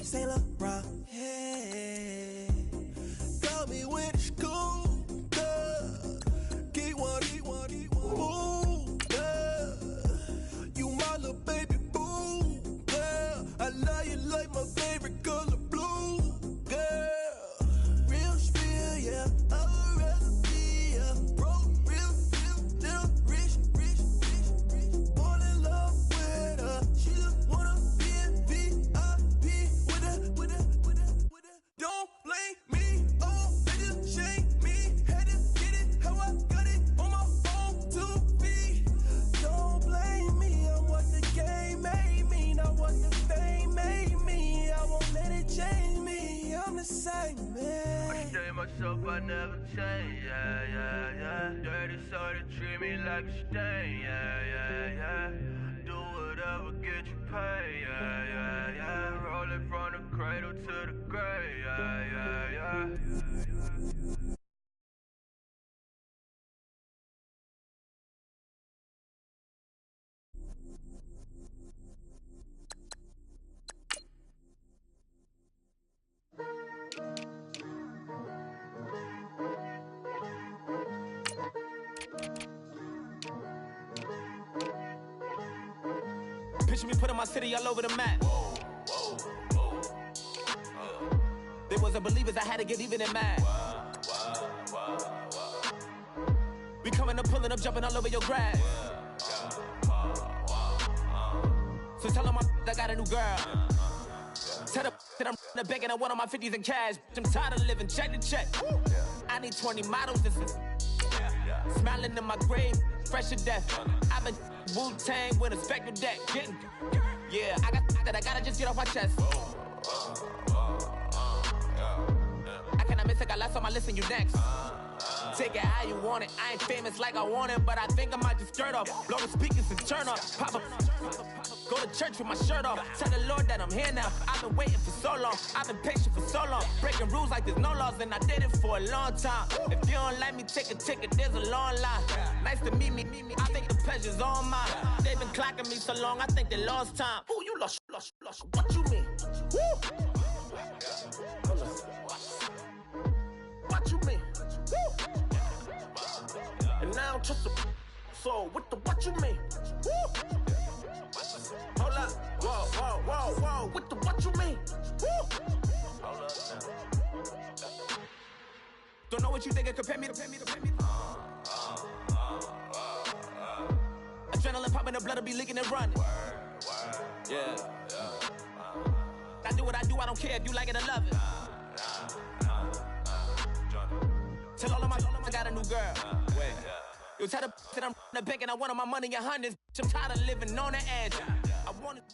Saint Laurent, hey. Got me when it's cool, Keep one, ooh, You my little baby boo, girl. I love you like my favorite color blue, girl. Real spill, yeah. I'd rather be a broke, real, little rich. Fall in love with her. She just wanna be in VIP with her. Don't blame me, oh, they just shame me. Had to get it how I got it on my own 2 feet. Don't blame me, I'm what the game made me, not what the fame made me. I won't let it change me, I'm the same man. I stay myself, I never change, yeah. Dirty soul, they treat me like a stain, yeah. Do whatever, get you paid, yeah. Rolling from the cradle to the grave, yeah. Picture me putting my city all over the map. They wasn't believers, I had to get even and mad. We coming up, pulling up, jumping all over your grass. So tell them I got a new girl. Tell them that I'm the bank and I want all my 50s in cash. I'm tired of living check to check. I need 20 models, this is smiling in my grave, fresh to death. I've been Wu-Tang with a spectral deck. Yeah, I got that, I gotta just get off my chest. I cannot miss it, got last on my list and you next. Take it how you want it, I ain't famous like I want it, but I think I might just skirt off. Blow the speakers and turn up, pop up. Go to church with my shirt off. Tell the Lord that I'm here now. I've been waiting for so long. I've been patient for so long. Breaking rules like there's no laws, and I did it for a long time. If you don't like me, take a ticket. There's a long line. Nice to meet me. I think the pleasure's all mine. They've been clocking me so long. I think they lost time. Ooh, you lost. What you mean? Woo! What you mean? Woo! And now I'm just a so with the what you mean? Woo! Hold up, whoa, with the what you mean? Woo! Hold up now. Don't know what you think, compare me to. Adrenaline popping, the blood will be leaking and running. Yeah. I do what I do, I don't care if you like it or love it. Tell all of my I got a new girl. Wait. Yo, tell the that I'm the bank and I want all my money in hundreds. I'm tired of living on the edge. I want it.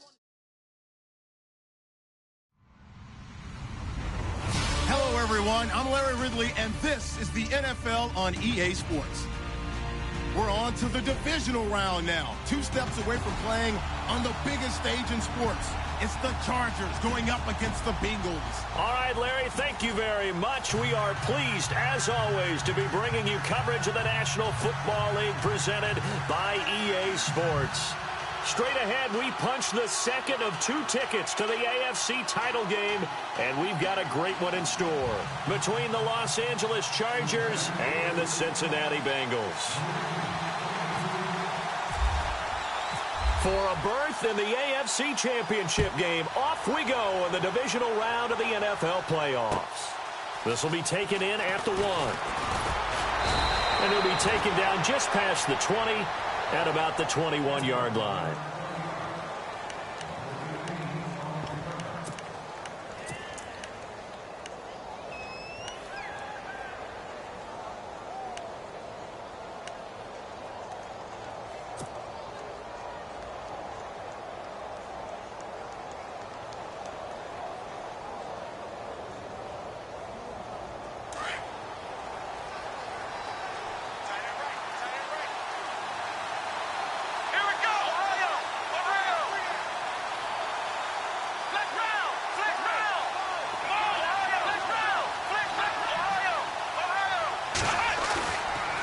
Hello, everyone. I'm Larry Ridley, and this is the NFL on EA Sports. We're on to the divisional round now. 2 steps away from playing on the biggest stage in sports. It's the Chargers going up against the Bengals. All right, Larry, thank you very much. We are pleased, as always, to be bringing you coverage of the National Football League presented by EA Sports. Straight ahead, we punch the second of 2 tickets to the AFC title game, and we've got a great one in store between the Los Angeles Chargers and the Cincinnati Bengals. For a berth in the AFC Championship game, off we go in the divisional round of the NFL playoffs. This will be taken in at the 1. And it'll be taken down just past the 20 at about the 21-yard line.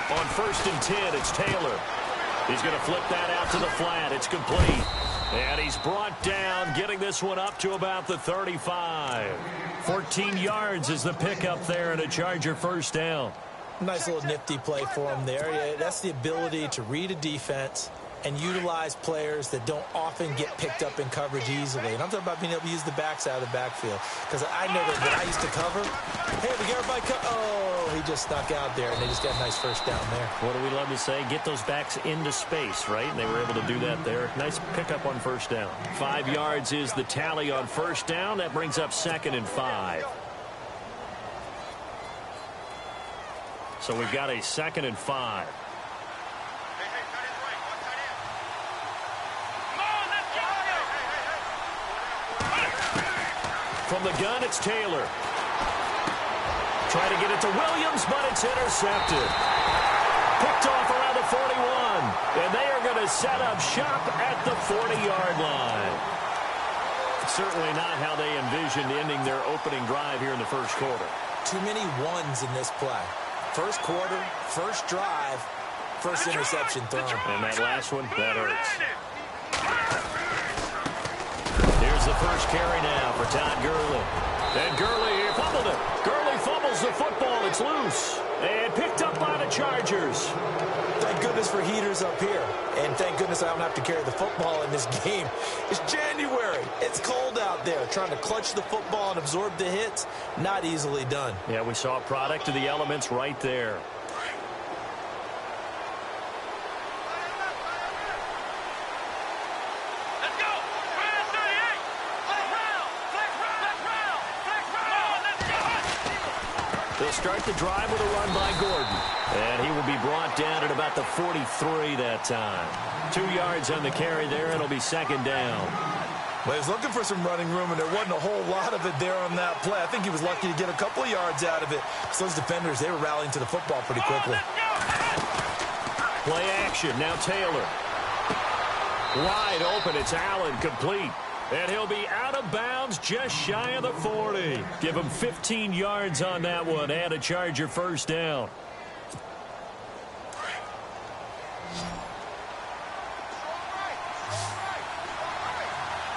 On 1st and 10, it's Taylor. He's going to flip that out to the flat. It's complete. And he's brought down, getting this one up to about the 35. 14 yards is the pickup there and a Charger first down. Nice little nifty play for him there. Yeah, that's the ability to read a defense and utilize players that don't often get picked up in coverage easily. And I'm talking about being able to use the backside of the backfield. Because I know that when I used to cover, hey, we got everybody oh, he just snuck out there, and they just got a nice first down there. What do we love to say? Get those backs into space, right? And they were able to do that there. Nice pickup on first down. 5 yards is the tally on first down. That brings up 2nd and 5. So we've got a 2nd and 5. From the gun, it's Taylor. Trying to get it to Williams, but it's intercepted. Picked off around the 41. And they are going to set up shop at the 40-yard line. Certainly not how they envisioned ending their opening drive here in the first quarter. Too many ones in this play. First quarter, first drive, first interception thrown. And that last one, that hurts. Here's the first carry now for Todd Gurley. And Gurley fumbled it. Gurley fumbles the football. It's loose. And picked up by the Chargers. Thank goodness for heaters up here. And thank goodness I don't have to carry the football in this game. It's January. It's cold out there. Trying to clutch the football and absorb the hits, not easily done. Yeah, we saw a product of the elements right there. They'll start the drive with a run by Gordon. And he will be brought down at about the 43 that time. 2 yards on the carry there. It'll be 2nd down. Well, he was looking for some running room, and there wasn't a whole lot of it there on that play. I think he was lucky to get a couple of yards out of it. So those defenders, they were rallying to the football pretty quickly. Play action. Now Taylor. Wide open. It's Allen, complete. And he'll be out of bounds just shy of the 40. Give him 15 yards on that one and a Charger first down.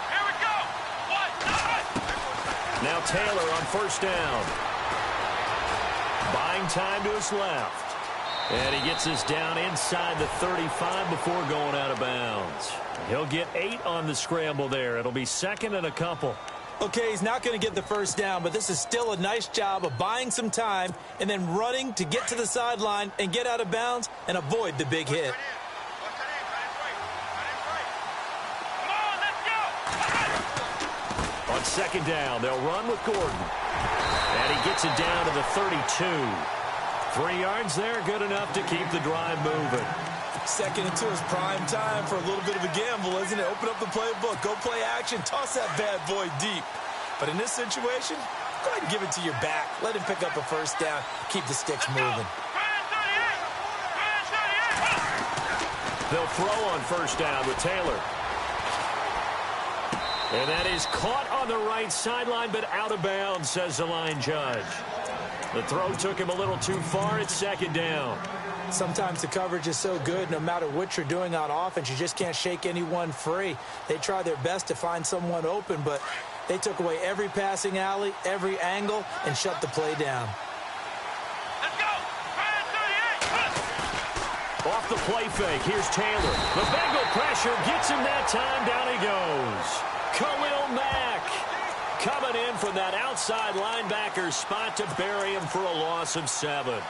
Here we go. Now Taylor on first down. Buying time to his left. And he gets us down inside the 35 before going out of bounds. He'll get 8 on the scramble there. It'll be 2nd and a couple. Okay, he's not going to get the first down, but this is still a nice job of buying some time and then running to get to the sideline and get out of bounds and avoid the big hit. On 2nd down, they'll run with Gordon. And he gets it down to the 32. 3 yards there, good enough to keep the drive moving. 2nd and 2 is prime time for a little bit of a gamble, isn't it? Open up the playbook, go play action, toss that bad boy deep. But in this situation, go ahead and give it to your back. Let him pick up a first down, keep the sticks moving. They'll throw on first down with Taylor. And that is caught on the right sideline, but out of bounds, says the line judge. The throw took him a little too far. It's 2nd down. Sometimes the coverage is so good, no matter what you're doing on offense, you just can't shake anyone free. They try their best to find someone open, but they took away every passing alley, every angle, and shut the play down. Let's go. Off the play fake, here's Taylor. The Bengal pressure gets him that time. Down he goes. Khalil Mack coming in from that outside linebacker spot to bury him for a loss of 7.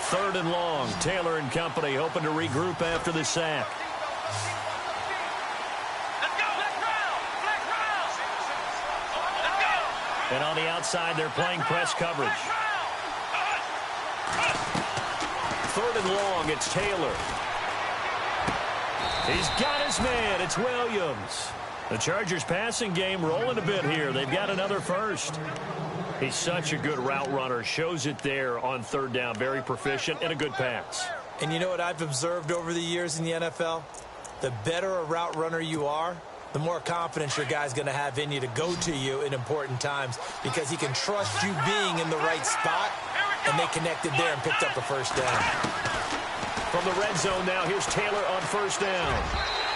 3rd and long. Taylor and company hoping to regroup after the sack. Let's go. Let's go. And on the outside, they're playing press coverage. 3rd and long. It's Taylor. He's got his man. It's Williams. The Chargers passing game rolling a bit here. They've got another first. He's such a good route runner. Shows it there on 3rd down. Very proficient and a good pass. And you know what I've observed over the years in the NFL? The better a route runner you are, the more confidence your guy's going to have in you to go to you in important times because he can trust you being in the right spot, and they connected there and picked up a first down. From the red zone now, here's Taylor on first down.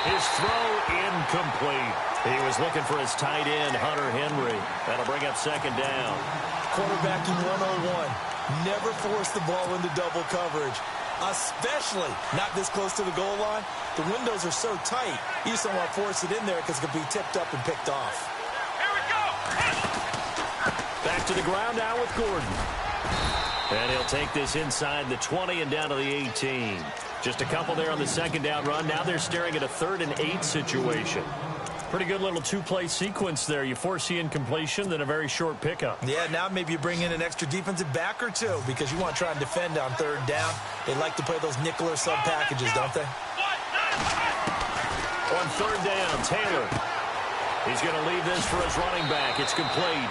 His throw incomplete. He was looking for his tight end, Hunter Henry. That'll bring up second down. Quarterbacking 101. Never force the ball into double coverage, especially not this close to the goal line. The windows are so tight, you just don't want to force it in there because it could be tipped up and picked off. Here we go. Back to the ground now with Gordon. And he'll take this inside the 20 and down to the 18. Just a couple there on the second down run. Now they're staring at a 3rd and 8 situation. Pretty good little two-play sequence there. You force the incompletion, then a very short pickup. Yeah, now maybe you bring in an extra defensive back or two because you want to try and defend on 3rd down. They like to play those nickel or sub packages, don't they? On 3rd down, Taylor. He's going to leave this for his running back. It's complete.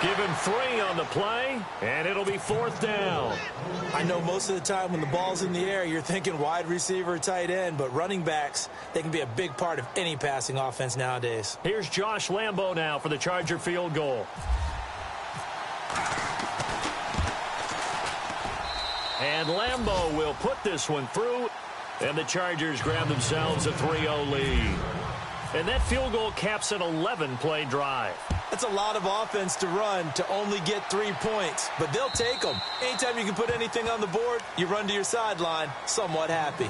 Give him 3 on the play, and it'll be 4th down. I know most of the time when the ball's in the air, you're thinking wide receiver, tight end, but running backs, they can be a big part of any passing offense nowadays. Here's Josh Lambo now for the Charger field goal. And Lambo will put this one through, and the Chargers grab themselves a 3-0 lead. And that field goal caps an 11-play drive. That's a lot of offense to run to only get 3 points, but they'll take them. Anytime you can put anything on the board, you run to your sideline somewhat happy.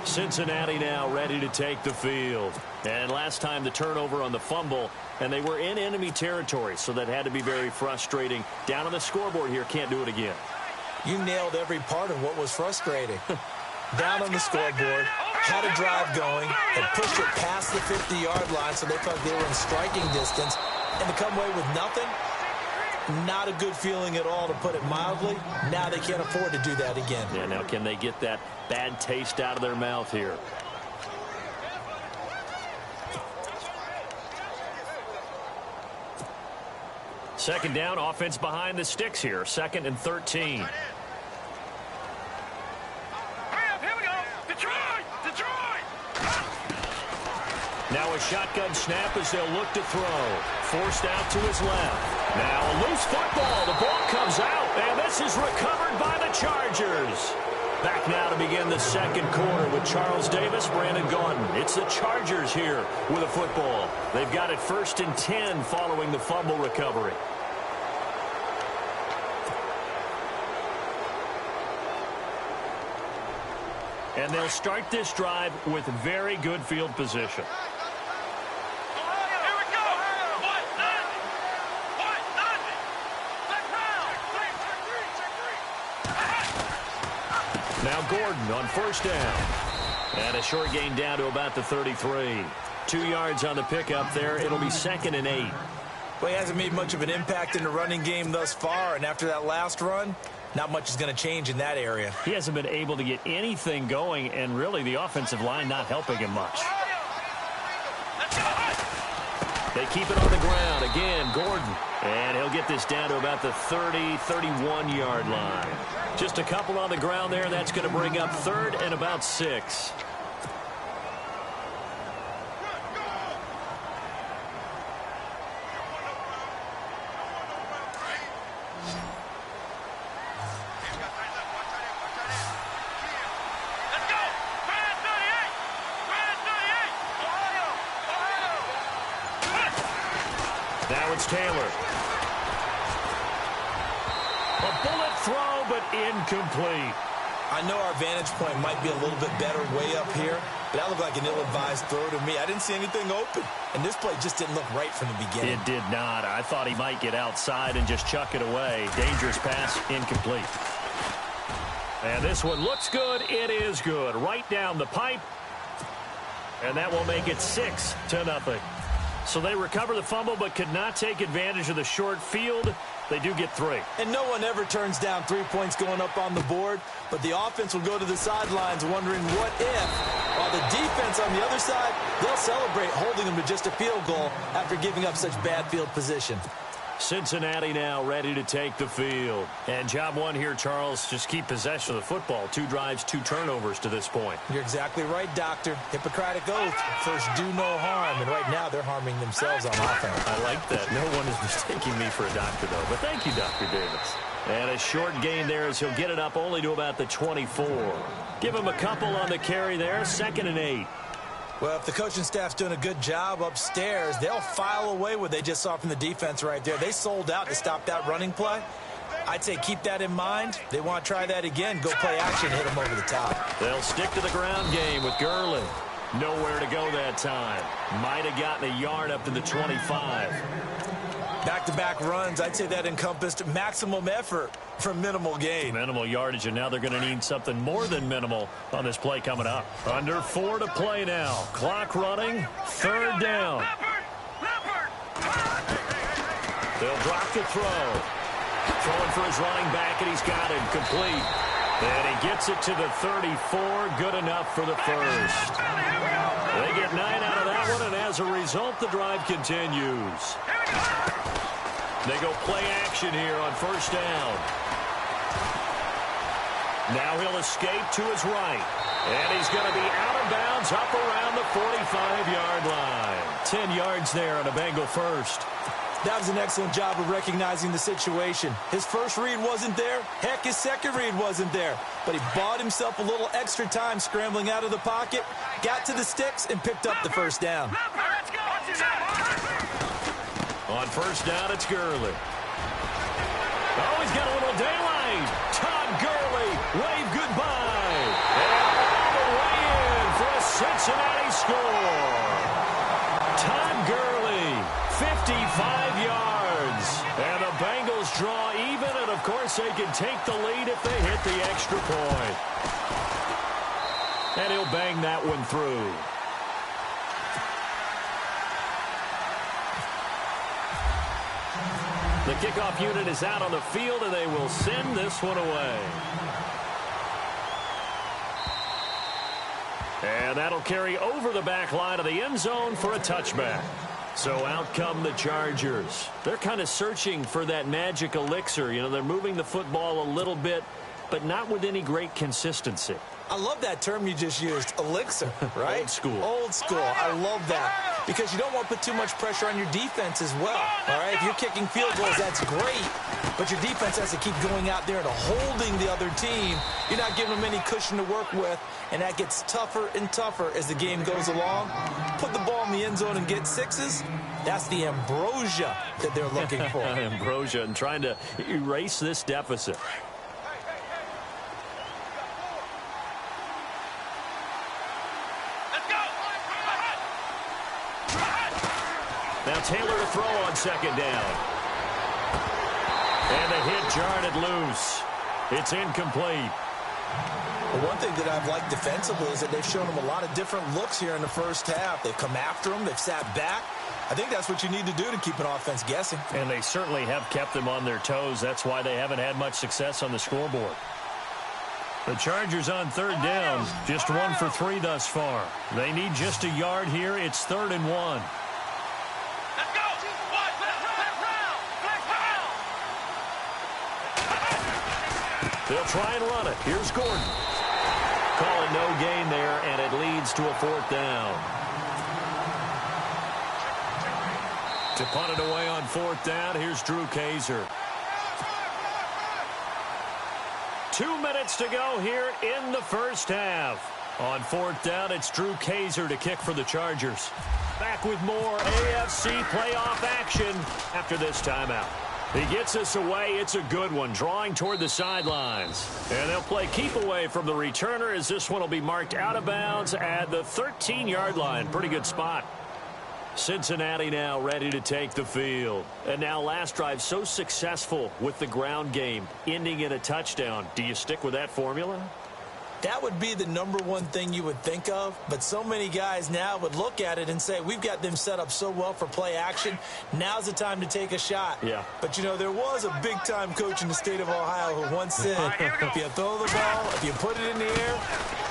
Cincinnati now ready to take the field. And last time the turnover on the fumble, and they were in enemy territory, so that had to be very frustrating. Down on the scoreboard here, can't do it again. You nailed every part of what was frustrating. Down on the scoreboard, had a drive going, and pushed it past the 50-yard line so they felt they were in striking distance, and to come away with nothing, not a good feeling at all, to put it mildly. Now they can't afford to do that again. Yeah, now can they get that bad taste out of their mouth here? Second down, offense behind the sticks here. 2nd and 13. Now a shotgun snap as they'll look to throw. Forced out to his left. Now a loose football. The ball comes out, and this is recovered by the Chargers. Back now to begin the second quarter with Charles Davis, Brandon Gaudin. It's the Chargers here with a football. They've got it 1st and 10 following the fumble recovery. And they'll start this drive with very good field position. Now Gordon on first down. And a short gain down to about the 33. 2 yards on the pickup there. It'll be 2nd and 8. Well, he hasn't made much of an impact in the running game thus far, and after that last run, not much is going to change in that area. He hasn't been able to get anything going, and really the offensive line not helping him much. They keep it on the ground. Again, Gordon. And he'll get this down to about the 30, 31-yard line. Just a couple on the ground there. That's going to bring up 3rd and about 6. Now it's Taylor. A bullet throw, but incomplete. I know our vantage point might be a little bit better way up here, but that looked like an ill-advised throw to me. I didn't see anything open, and this play just didn't look right from the beginning. It did not. I thought he might get outside and just chuck it away. Dangerous pass, incomplete. And this one looks good. It is good. Right down the pipe. And that will make it 6-0. So they recover the fumble but could not take advantage of the short field. They do get 3. And no one ever turns down 3 points going up on the board, but the offense will go to the sidelines wondering what if, while the defense on the other side, they'll celebrate holding them to just a field goal after giving up such bad field position. Cincinnati now ready to take the field. And job one here, Charles, just keep possession of the football. 2 drives, 2 turnovers to this point. You're exactly right, Doctor. Hippocratic oath. First, do no harm. And right now, they're harming themselves on offense. I like that. No one is mistaking me for a doctor, though. But thank you, Dr. Davis. And a short gain there as he'll get it up only to about the 24. Give him a couple on the carry there. 2nd and 8. Well, if the coaching staff's doing a good job upstairs, they'll file away what they just saw from the defense right there. They sold out to stop that running play. I'd say keep that in mind. They want to try that again. Go play action, hit them over the top. They'll stick to the ground game with Gurley. Nowhere to go that time. Might have gotten a yard up to the 25. Back-to-back runs, I'd say that encompassed maximum effort for minimal gain. Minimal yardage, and now they're going to need something more than minimal on this play coming up. Under 4 to play now. Clock running. 3rd down. They'll drop the throw. Throwing for his running back, and he's got it complete. And he gets it to the 34. Good enough for the first. They get 9 out of that one, and as a result, the drive continues. They go play action here on 1st down. Now he'll escape to his right. And he's going to be out of bounds up around the 45-yard line. 10 yards there on a Bengal first. That was an excellent job of recognizing the situation. His first read wasn't there. Heck, his second read wasn't there. But he bought himself a little extra time scrambling out of the pocket, got to the sticks, and picked up the 1st down. On 1st down, it's Gurley. Oh, he's got a little daylight. Todd Gurley, wave goodbye. And all the way in for a Cincinnati score. Todd Gurley, 55 yards. And the Bengals draw even, and of course they can take the lead if they hit the extra point. And he'll bang that one through. The kickoff unit is out on the field, and they will send this one away. And that'll carry over the back line of the end zone for a touchback. So out come the Chargers. They're kind of searching for that magic elixir. You know, they're moving the football a little bit, but not with any great consistency. I love that term you just used, elixir, right? Old school. Old school. I love that because you don't want to put too much pressure on your defense as well, all right? If you're kicking field goals, that's great, but your defense has to keep going out there and holding the other team. You're not giving them any cushion to work with, and that gets tougher and tougher as the game goes along. Put the ball in the end zone and get 6s. That's the ambrosia that they're looking for. Ambrosia, and trying to erase this deficit. Now Taylor to throw on 2nd down. And the hit jarred it loose. It's incomplete. Well, one thing that I've liked defensively is that they've shown them a lot of different looks here in the first half. They've come after them. They've sat back. I think that's what you need to do to keep an offense guessing. And they certainly have kept them on their toes. That's why they haven't had much success on the scoreboard. The Chargers on 3rd down. Just 1 for 3 thus far. They need just a yard here. It's 3rd and 1. They'll try and run it. Here's Gordon. Calling no gain there, and it leads to a 4th down. To punt it away on 4th down, here's Drew Kaiser. 2 minutes to go here in the first half. On 4th down, it's Drew Kaiser to kick for the Chargers. Back with more AFC playoff action after this timeout. He gets us away. It's a good one, drawing toward the sidelines. And they'll play keep away from the returner as this one will be marked out of bounds at the 13-yard line. Pretty good spot. Cincinnati now ready to take the field. And now last drive so successful with the ground game, ending in a touchdown. Do you stick with that formula? That would be the #1 thing you would think of, but so many guys now would look at it and say, we've got them set up so well for play action. Now's the time to take a shot. Yeah. But, you know, there was a big-time coach in the state of Ohio who once said, if you throw the ball, if you put it in the air,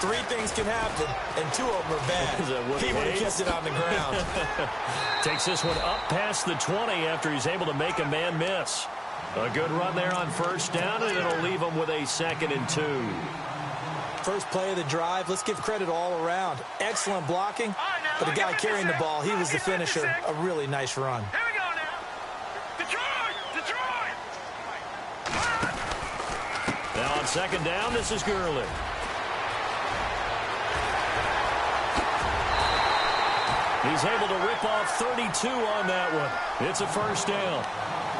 3 things can happen, and 2 of them are bad. He would have kept it on the ground. Takes this one up past the 20 after he's able to make a man miss. A good run there on 1st down, and it'll leave him with a 2nd and 2. First play of the drive, let's give credit all around. Excellent blocking, but the guy carrying the ball, he was the finisher. A really nice run. Here we go now. Detroit! Now on 2nd down, this is Gurley. He's able to rip off 32 on that one. It's a first down.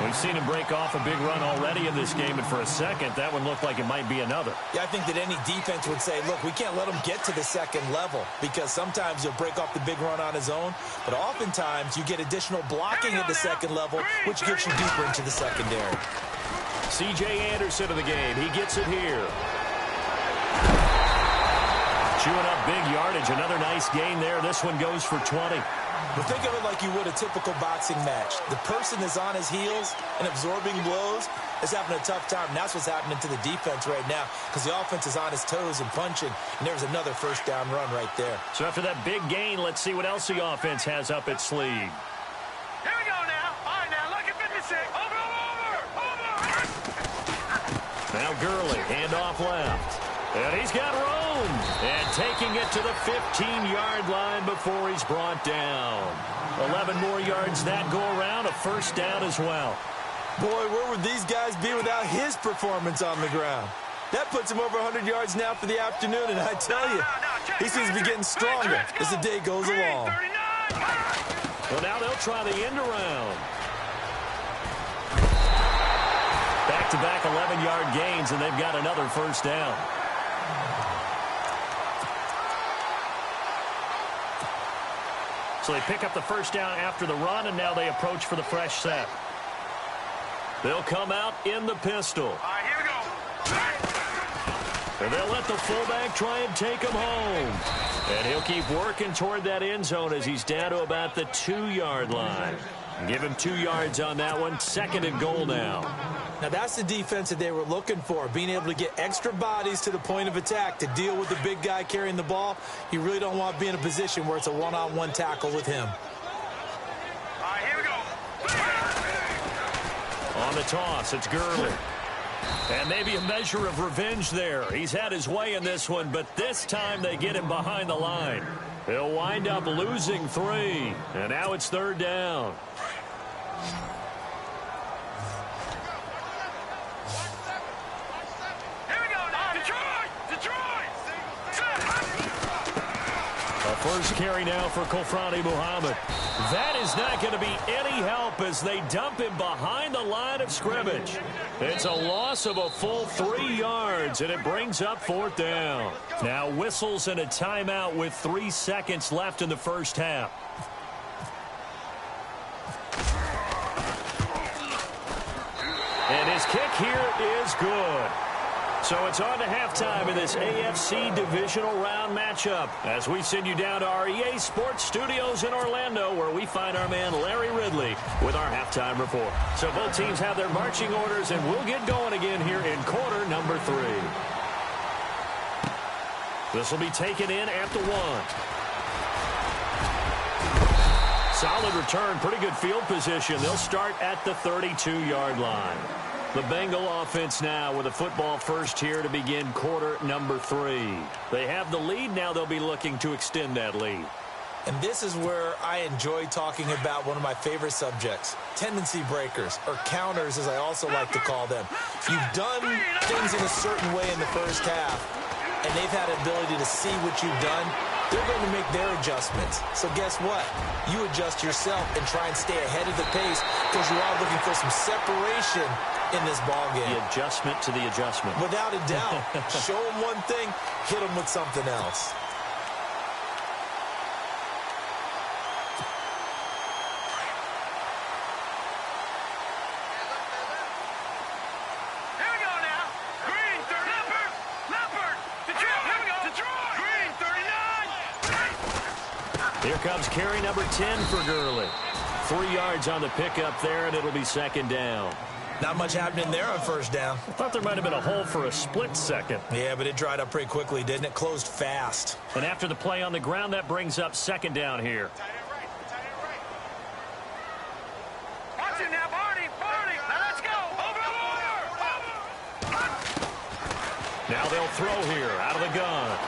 We've seen him break off a big run already in this game, and for a second, that one looked like it might be another. Yeah, I think that any defense would say, look, we can't let him get to the second level, because sometimes he'll break off the big run on his own, but oftentimes you get additional blocking at the second level, which gets you deeper into the secondary. C.J. Anderson of the game. He gets it here. Chewing up big yardage. Another nice gain there. This one goes for 20. But think of it like you would a typical boxing match. The person that's on his heels and absorbing blows is having a tough time. And that's what's happening to the defense right now, because the offense is on his toes and punching, and there's another first down run right there. So after that big gain, let's see what else the offense has up its sleeve. Here we go now. All right, now look at 56. Over. Now Gurley, handoff left. And he's got room. And taking it to the 15-yard line before he's brought down. 11 more yards that go around. A first down as well. Boy, where would these guys be without his performance on the ground? That puts him over 100 yards now for the afternoon, and I tell you, he seems to be getting stronger as the day goes along. Well, now they'll try the end around. Back-to-back 11-yard gains, and they've got another first down. So they pick up the first down after the run, and now they approach for the fresh set. They'll come out in the pistol. All right, here we go. And they'll let the fullback try and take him home. And he'll keep working toward that end zone as he's down to about the 2-yard line. Give him 2 yards on that one. Second and goal now. Now that's the defense that they were looking for, being able to get extra bodies to the point of attack to deal with the big guy carrying the ball. You really don't want to be in a position where it's a one-on-one tackle with him. All right, here we go. On the toss, it's Gurley. And maybe a measure of revenge there. He's had his way in this one, but this time they get him behind the line. He'll wind up losing 3. And now it's third down. First carry now for Kofrani Muhammad. That is not going to be any help as they dump him behind the line of scrimmage. It's a loss of a full 3 yards, and it brings up fourth down. Now whistles and a timeout with 3 seconds left in the first half. And his kick here is good. So it's on to halftime in this AFC divisional round matchup as we send you down to our EA Sports studios in Orlando, where we find our man Larry Ridley with our halftime report. So both teams have their marching orders, and we'll get going again here in quarter number 3. This will be taken in at the 1. Solid return, pretty good field position. They'll start at the 32-yard line. The Bengal offense now with a football first here to begin quarter number 3. They have the lead. Now they'll be looking to extend that lead. And this is where I enjoy talking about one of my favorite subjects, tendency breakers, or counters as I also like to call them. You've done things in a certain way in the first half, and they've had an ability to see what you've done. They're going to make their adjustments. So guess what? You adjust yourself and try and stay ahead of the pace, because you are looking for some separation in this ball game. The adjustment to the adjustment. Without a doubt. Show them one thing, hit them with something else. Here we go now. Green, 30. Leopard. Detroit. Here we go. Detroit. Green, 39. Here comes carry number 10 for Gurley. 3 yards on the pickup there, and it'll be second down. Not much happening there on first down. I thought there might have been a hole for a split second. Yeah, but it dried up pretty quickly, didn't it? Closed fast. And after the play on the ground, that brings up second down here. Watch it now, Barney. Now let's go. Over. Now they'll throw here out of the gun.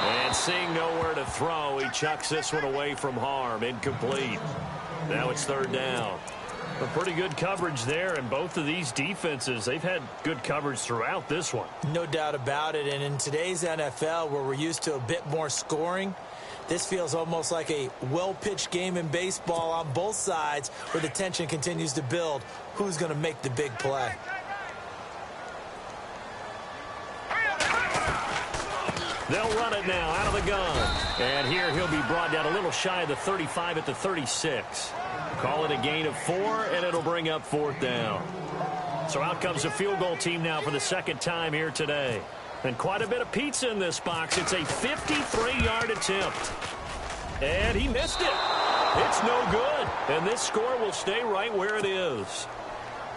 And seeing nowhere to throw, he chucks this one away from harm. Incomplete. Now it's third down. A pretty good coverage there, and both of these defenses, they've had good coverage throughout this one. No doubt about it, and in today's NFL, where we're used to a bit more scoring, This feels almost like a well-pitched game in baseball on both sides where the tension continues to build. Who's going to make the big play? They'll run it now out of the gun. And here he'll be brought down a little shy of the 35 at the 36. Call it a gain of 4, and it'll bring up 4th down. So out comes the field goal team now for the second time here today. And quite a bit of pizza in this box. It's a 53-yard attempt. And he missed it. It's no good. And this score will stay right where it is.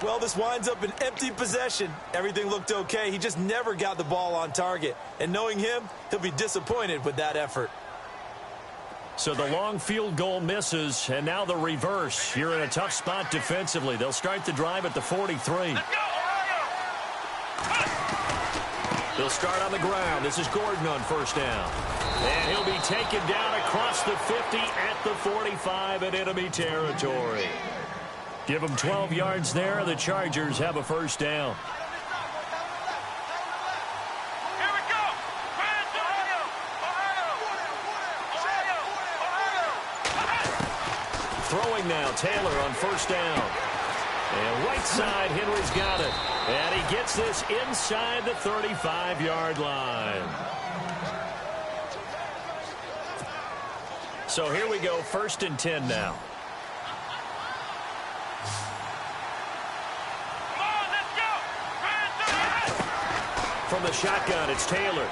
Well, this winds up an empty possession. Everything looked okay. He just never got the ball on target. And knowing him, he'll be disappointed with that effort. So the long field goal misses, and now the reverse. You're in a tough spot defensively. They'll start the drive at the 43. They'll start on the ground. This is Gordon on first down. And he'll be taken down across the 50 at the 45 in enemy territory. Give them 12 yards there. The Chargers have a first down. Throwing now, Taylor on first down. And right side, Henry's got it. And he gets this inside the 35-yard line. So here we go, 1st and 10 now. From the shotgun, it's Taylor.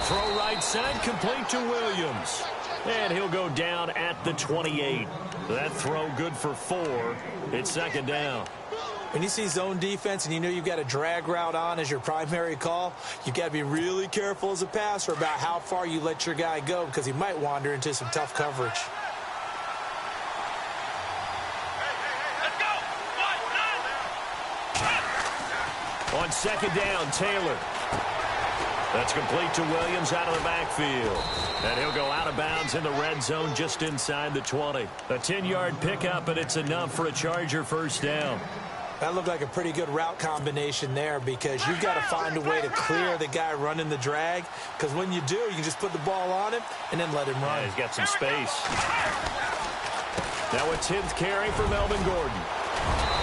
Throw right side, complete to Williams. And he'll go down at the 28. That throw good for 4. It's 2nd down. When you see zone defense and you know you've got a drag route on as your primary call, you've got to be really careful as a passer about how far you let your guy go because he might wander into some tough coverage. On 2nd down, Taylor. That's complete to Williams out of the backfield. And he'll go out of bounds in the red zone just inside the 20. A 10-yard pickup, and it's enough for a Charger first down. That looked like a pretty good route combination there because you've got to find a way to clear the guy running the drag because when you do, you can just put the ball on him and then let him run. Yeah, he's got some space. Now a 10th carry for Melvin Gordon.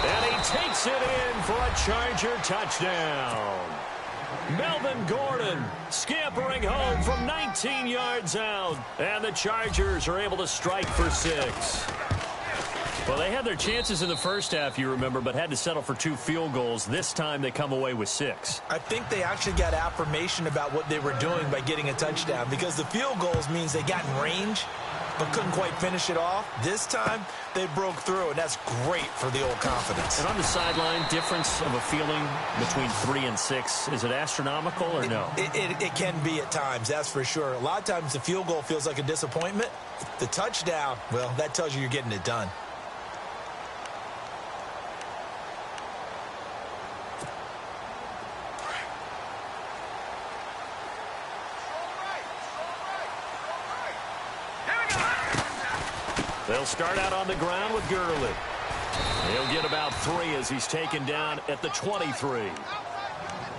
And he takes it in for a Charger touchdown. Melvin Gordon scampering home from 19 yards out. And the Chargers are able to strike for 6. Well, they had their chances in the first half, you remember, but had to settle for 2 field goals. This time they come away with 6. I think they actually got affirmation about what they were doing by getting a touchdown because the field goals means they got in range but couldn't quite finish it off. This time, they broke through, and that's great for the old confidence. And on the sideline, difference of a feeling between 3 and 6, is it astronomical or no? It can be at times, that's for sure. A lot of times the field goal feels like a disappointment. The touchdown, well, that tells you you're getting it done. They'll start out on the ground with Gurley. He'll get about 3 as he's taken down at the 23.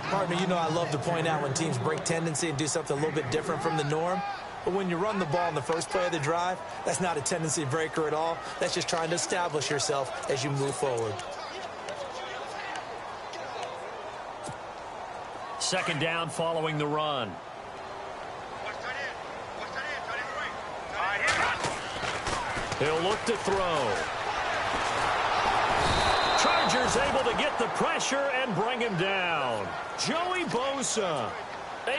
Partner, you know I love to point out when teams break tendency and do something a little bit different from the norm. But when you run the ball in the first play of the drive, that's not a tendency breaker at all. That's just trying to establish yourself as you move forward. 2nd down following the run. He'll look to throw. Chargers able to get the pressure and bring him down. Joey Bosa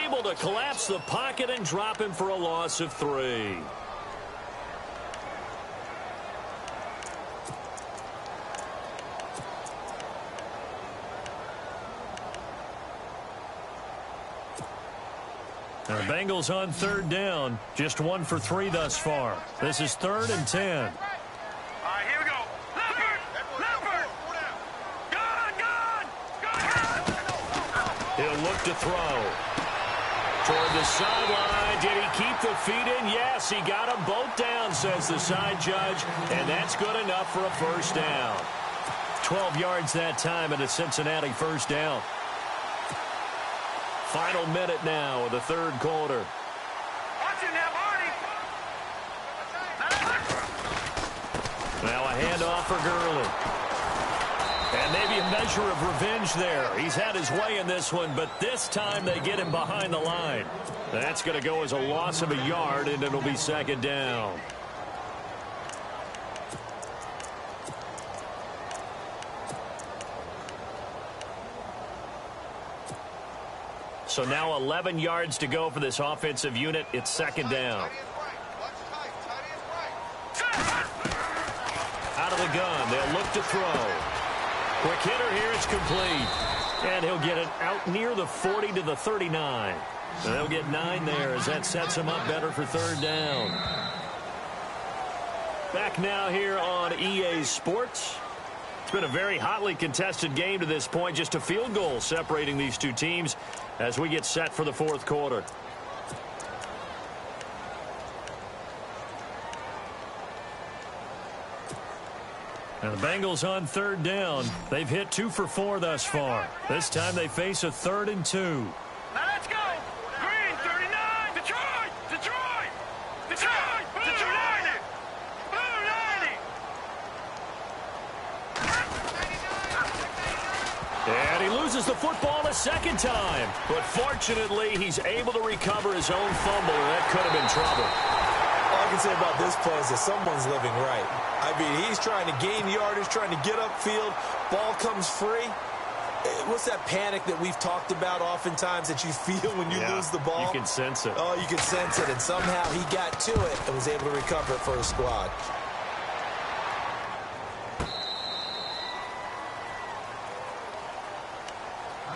able to collapse the pocket and drop him for a loss of 3. The Bengals on 3rd down. Just 1 for 3 thus far. This is 3rd and 10. All right, here we go. Leopard! Gun! He'll look to throw. Toward the sideline. Did he keep the feet in? Yes, he got them both down, says the side judge. And that's good enough for a first down. 12 yards that time and a Cincinnati first down. Final minute now of the 3rd quarter. Watch it now. for Gurley. And maybe a measure of revenge there. He's had his way in this one, but this time they get him behind the line. That's going to go as a loss of a yard, and it'll be second down. So now 11 yards to go for this offensive unit. It's second down. Out of the gun, they'll look to throw. Quick hitter here, it's complete. And he'll get it out near the 40 to the 39. And they'll get 9 there as that sets him up better for third down. Back now here on EA Sports. It's been a very hotly contested game to this point. Just a field goal separating these two teams as we get set for the fourth quarter. And the Bengals on third down. They've hit 2 for 4 thus far. This time they face a 3rd and 2. Now let's go. Green, 39. Detroit. Detroit. Detroit. Detroit. Blue 90. And he loses the football a second time. But fortunately, he's able to recover his own fumble. That could have been trouble. All I can say about this play is that someone's living right. I mean, he's trying to gain yardage, trying to get upfield. Ball comes free. What's that panic that we've talked about oftentimes that you feel when you lose the ball? You can sense it. Oh, you can sense it. And somehow he got to it and was able to recover it for his squad.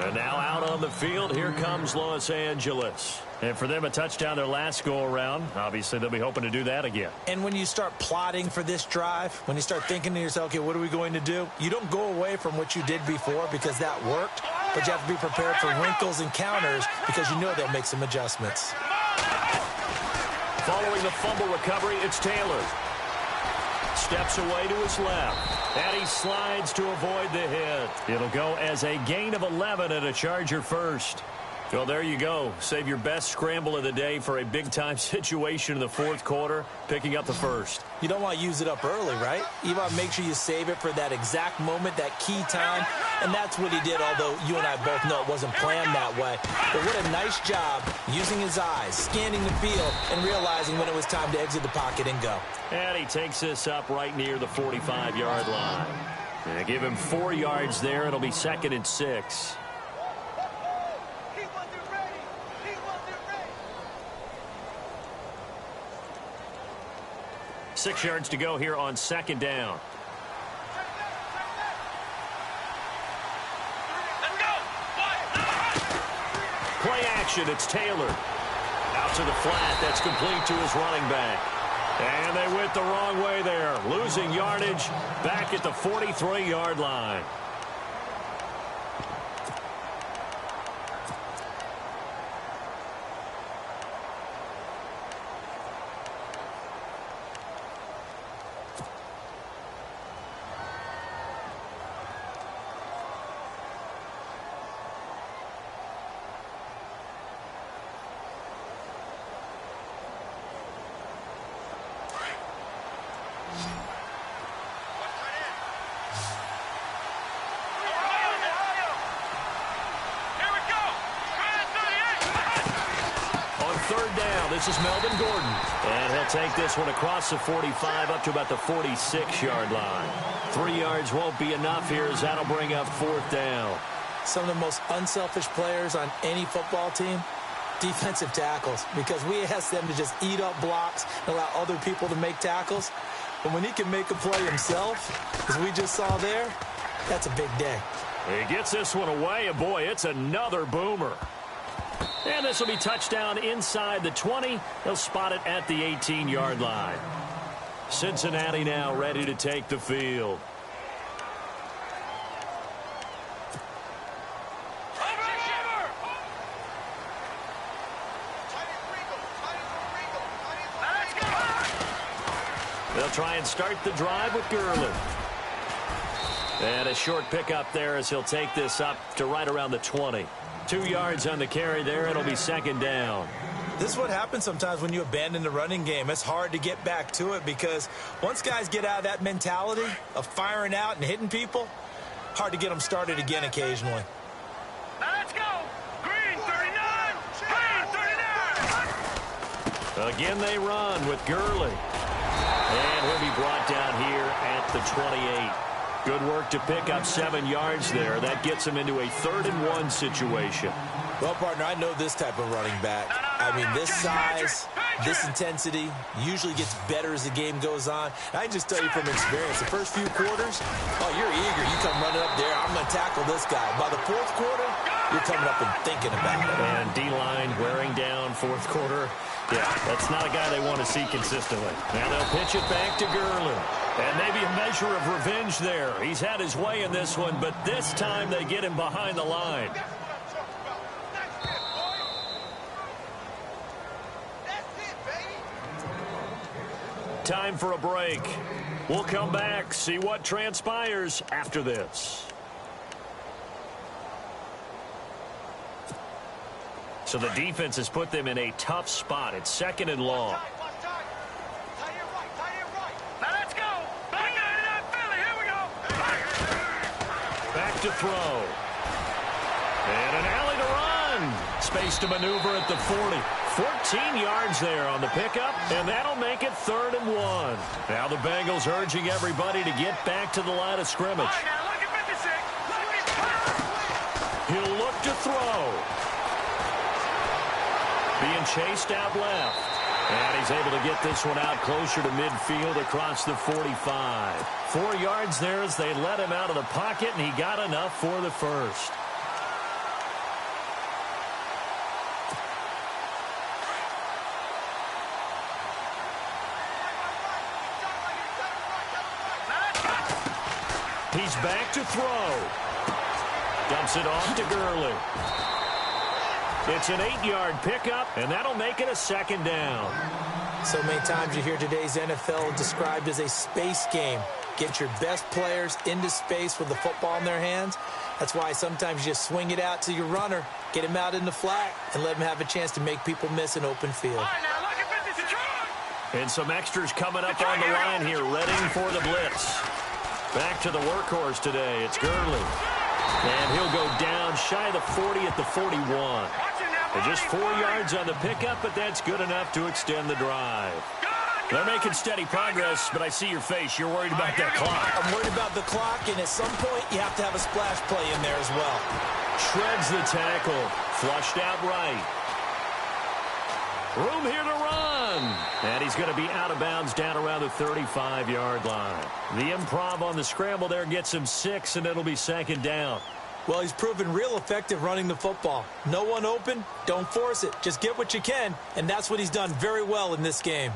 And now out on the field, here comes Los Angeles. And for them, a touchdown their last go-around. Obviously, they'll be hoping to do that again. And when you start plotting for this drive, when you start thinking to yourself, okay, what are we going to do? You don't go away from what you did before because that worked, but you have to be prepared for wrinkles and counters because you know they'll make some adjustments. Following the fumble recovery, it's Taylor. Steps away to his left. And he slides to avoid the hit. It'll go as a gain of 11 and a Charger first. Well, there you go. Save your best scramble of the day for a big-time situation in the fourth quarter, picking up the first. You don't want to use it up early, right? You want to make sure you save it for that exact moment, that key time. And that's what he did, although you and I both know it wasn't planned that way. But what a nice job using his eyes, scanning the field, and realizing when it was time to exit the pocket and go. And he takes this up right near the 45-yard line. And give him 4 yards there. It'll be 2nd and 6. 6 yards to go here on 2nd down. Play action, it's Taylor. Out to the flat, that's complete to his running back. And they went the wrong way there, losing yardage back at the 43-yard line. This is Melvin Gordon. And he'll take this one across the 45 up to about the 46-yard line. 3 yards won't be enough here as that'll bring up 4th down. Some of the most unselfish players on any football team, defensive tackles, because we ask them to just eat up blocks and allow other people to make tackles. But when he can make a play himself, as we just saw there, that's a big day. He gets this one away, and boy, it's another boomer. And this will be touchdown inside the 20. They'll spot it at the 18-yard line. Cincinnati now ready to take the field. They'll try and start the drive with Gurley. And a short pickup there as he'll take this up to right around the 20. 2 yards on the carry there. It'll be 2nd down. This is what happens sometimes when you abandon the running game. It's hard to get back to it because once guys get out of that mentality of firing out and hitting people, hard to get them started again occasionally. Now let's go. Green 39. Green 39. Again they run with Gurley. And he'll be brought down here at the 28. Good work to pick up 7 yards there. That gets him into a 3rd-and-1 situation. Well, partner, I know this type of running back. I mean, this size, this intensity usually gets better as the game goes on. And I can just tell you from experience, the first few quarters, oh, you're eager. You come running up there, I'm going to tackle this guy. By the 4th quarter, you're coming up and thinking about it. And D-line wearing down 4th quarter. Yeah, that's not a guy they want to see consistently. Now they'll pitch it back to Gurley. And maybe a measure of revenge there. He's had his way in this one, but this time they get him behind the line. Time for a break. We'll come back, see what transpires after this. So the defense has put them in a tough spot. It's 2nd and long. Now let's go. Here we go. Back to throw. And an alley to run. Space to maneuver at the 40. 14 yards there on the pickup, and that'll make it 3rd and 1. Now the Bengals urging everybody to get back to the line of scrimmage. All right, now look at 56. He'll look to throw. Being chased out left. And he's able to get this one out closer to midfield across the 45. 4 yards there as they let him out of the pocket, and he got enough for the first. He's back to throw. Dumps it off to Gurley. It's an 8-yard pickup, and that'll make it a 2nd down. So many times you hear today's NFL described as a space game. Get your best players into space with the football in their hands. That's why sometimes you just swing it out to your runner, get him out in the flat, and let him have a chance to make people miss an open field. All right, now look at 56. And some extras coming up on the line here, ready for the blitz. Back to the workhorse today. It's Gurley. And he'll go down shy of the 40 at the 41. And just 4 yards on the pickup, but that's good enough to extend the drive. They're making steady progress, but I see your face. You're worried about that clock. I'm worried about the clock, and at some point, you have to have a splash play in there as well. Shreds the tackle. Flushed out right. Room here to run. And he's going to be out of bounds down around the 35-yard line. The improv on the scramble there gets him 6, and it'll be 2nd down. Well, he's proven real effective running the football. No one open, don't force it. Just get what you can, and that's what he's done very well in this game.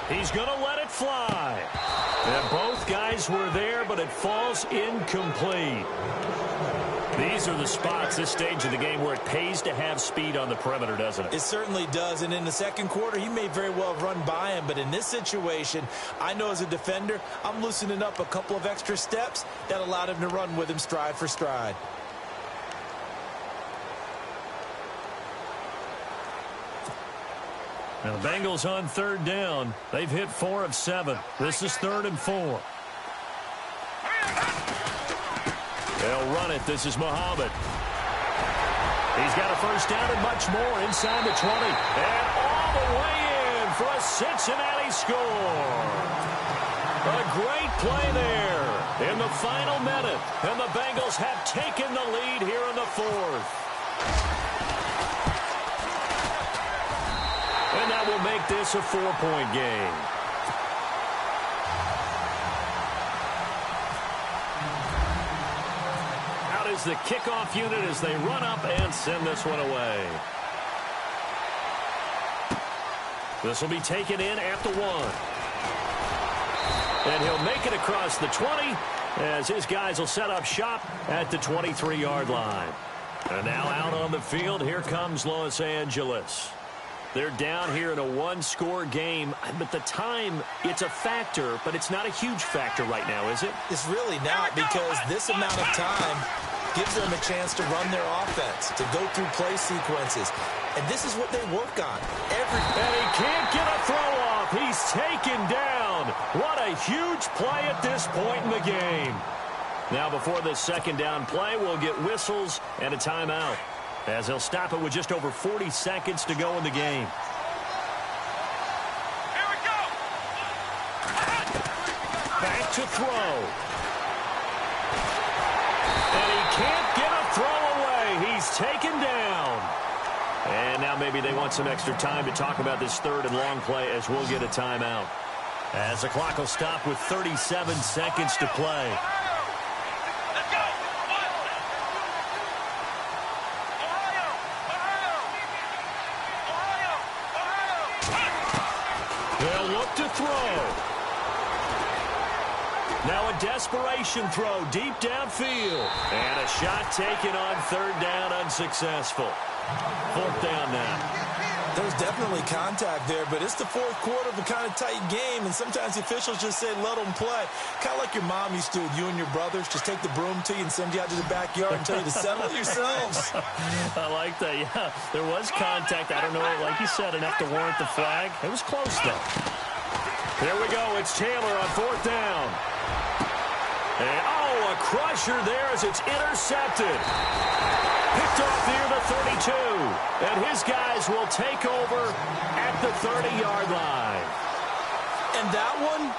He's going to let it fly. And both guys were there, but it falls incomplete. These are the spots, this stage of the game, where it pays to have speed on the perimeter, doesn't it? It certainly does. And in the 2nd quarter, he may very well have run by him. But in this situation, I know as a defender, I'm loosening up a couple of extra steps that allowed him to run with him stride for stride. Now the Bengals on 3rd down. They've hit 4 of 7. This is 3rd and 4. They'll run it. This is Muhammad. He's got a first down and much more inside the 20. And all the way in for a Cincinnati score. A great play there in the final minute. And the Bengals have taken the lead here in the 4th. And that will make this a 4-point game. Out is the kickoff unit as they run up and send this one away. This will be taken in at the 1. And he'll make it across the 20 as his guys will set up shop at the 23-yard line. And now out on the field, here comes Los Angeles. They're down here in a one-score game, but the time, it's a factor, but it's not a huge factor right now, is it? It's really not, because this amount of time gives them a chance to run their offense, to go through play sequences. And this is what they work on. And he can't get a throw off. He's taken down. What a huge play at this point in the game. Now before this second down play, we'll get whistles and a timeout, as they'll stop it with just over 40 seconds to go in the game. Here we go. Back to throw. And he can't get a throw away. He's taken down. And now maybe they want some extra time to talk about this third and long play, as we'll get a timeout, as the clock will stop with 37 seconds to play. They'll look to throw. Now a desperation throw deep downfield. And a shot taken on third down, unsuccessful. Fourth down now. There's definitely contact there, but it's the fourth quarter of a kind of tight game, and sometimes the officials just say, let them play. Kind of like your mom used to with you and your brothers. Just take the broom to you and send you out to the backyard and tell you to settle yourselves. I like that, yeah. There was contact. I don't know, like you said, enough to warrant the flag. It was close, though. Here we go. It's Taylor on fourth down. And, oh, a crusher there as it's intercepted. Picked off near the 32. And his guys will take over at the 30-yard line. And that one,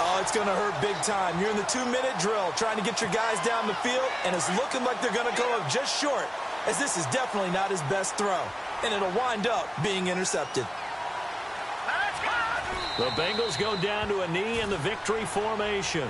oh, it's going to hurt big time. You're in the 2-minute drill trying to get your guys down the field, and it's looking like they're going to go up just short, as this is definitely not his best throw. And it'll wind up being intercepted. The Bengals go down to a knee in the victory formation.